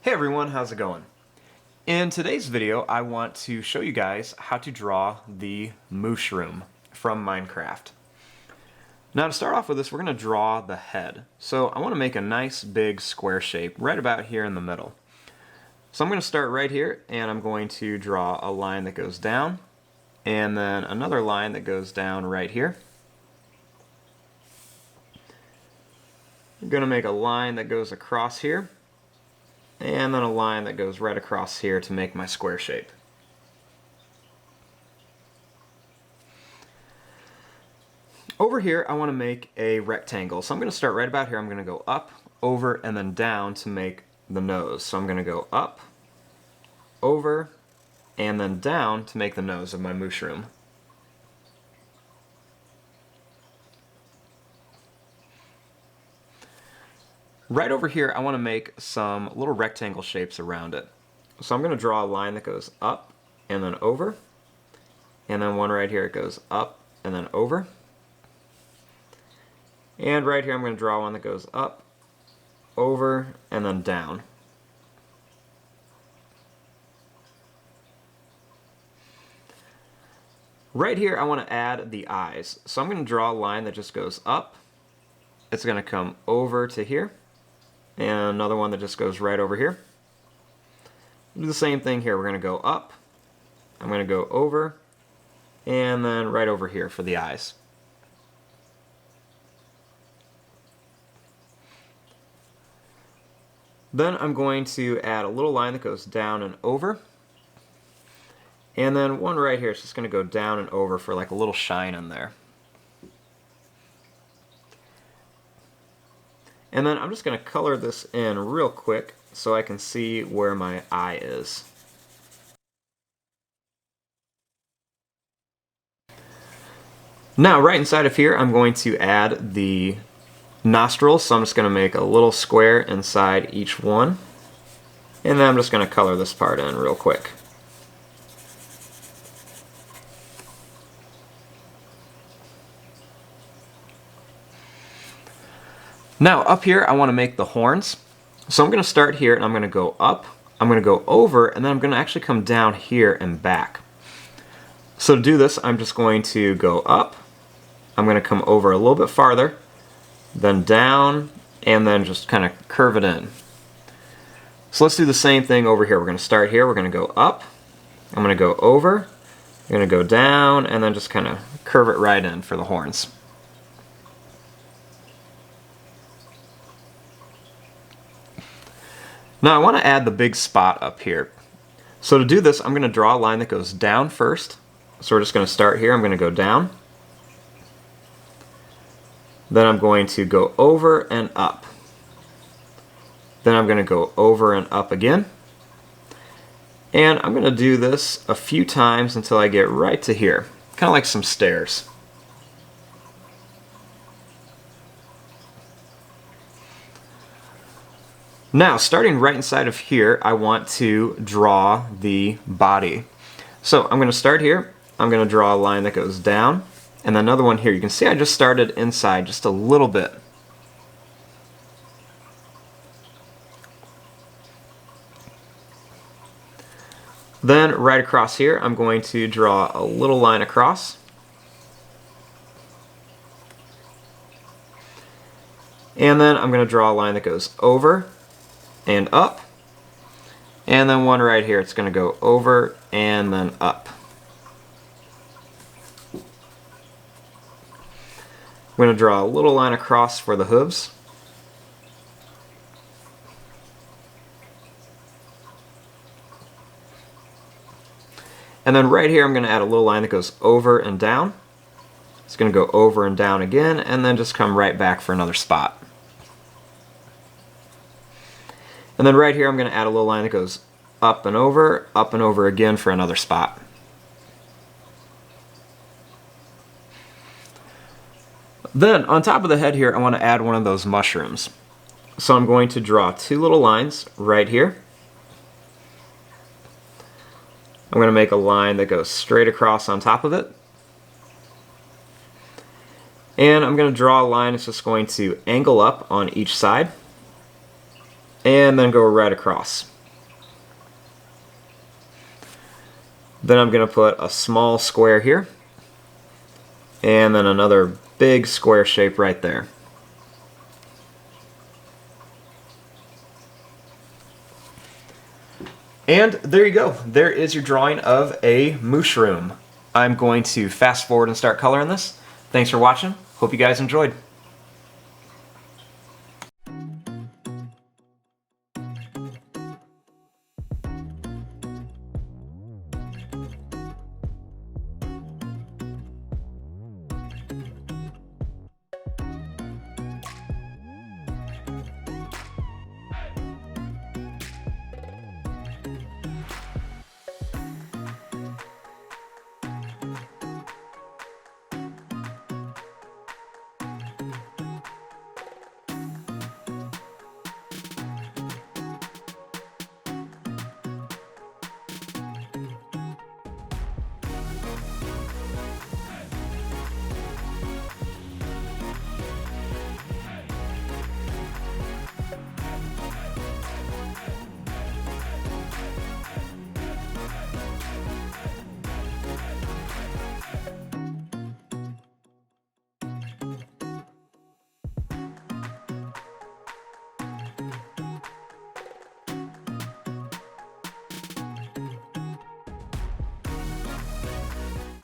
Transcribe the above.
Hey everyone, how's it going? In today's video, I want to show you guys how to draw the MOOSHROOM from Minecraft. Now to start off with this, we're going to draw the head. So I want to make a nice big square shape right about here in the middle. So I'm going to start right here and I'm going to draw a line that goes down and then another line that goes down right here. I'm going to make a line that goes across here. And then a line that goes right across here to make my square shape. Over here I want to make a rectangle, so I'm going to start right about here. I'm going to go up, over, and then down to make the nose. So I'm going to go up, over, and then down to make the nose of my MOOSHROOM. Right over here, I want to make some little rectangle shapes around it. So I'm going to draw a line that goes up and then over, and then one right here, it goes up and then over. And right here, I'm going to draw one that goes up, over, and then down. Right here, I want to add the eyes. So I'm going to draw a line that just goes up. It's going to come over to here. And another one that just goes right over here. Do the same thing here. We're going to go up, I'm going to go over, and then right over here for the eyes. Then I'm going to add a little line that goes down and over. And then one right here is just going to go down and over for like a little shine in there. And then I'm just going to color this in real quick so I can see where my eye is. Now right inside of here I'm going to add the nostrils, so I'm just going to make a little square inside each one. And then I'm just going to color this part in real quick. Now up here I want to make the horns. So I'm going to start here and I'm going to go up, I'm going to go over, and then I'm going to actually come down here and back. So to do this I'm just going to go up, I'm going to come over a little bit farther, then down, and then just kind of curve it in. So let's do the same thing over here. We're going to start here, we're going to go up, I'm going to go over, I'm going to go down, and then just kind of curve it right in for the horns. Now I want to add the big spot up here. So to do this, I'm going to draw a line that goes down first. So we're just going to start here. I'm going to go down. Then I'm going to go over and up. Then I'm going to go over and up again. And I'm going to do this a few times until I get right to here. Kind of like some stairs. Now, starting right inside of here, I want to draw the body. So I'm going to start here. I'm going to draw a line that goes down, and then another one here. You can see I just started inside just a little bit. Then right across here, I'm going to draw a little line across. And then I'm going to draw a line that goes over and up, and then one right here, it's going to go over and then up. I'm going to draw a little line across for the hooves. And then right here I'm going to add a little line that goes over and down. It's going to go over and down again, and then just come right back for another spot. And then right here I'm going to add a little line that goes up and over again for another spot. Then on top of the head here I want to add one of those mushrooms. So I'm going to draw two little lines right here. I'm going to make a line that goes straight across on top of it. And I'm going to draw a line that's just going to angle up on each side. And then go right across. Then I'm going to put a small square here, and then another big square shape right there. And there you go. There is your drawing of a mooshroom. I'm going to fast forward and start coloring this. Thanks for watching. Hope you guys enjoyed.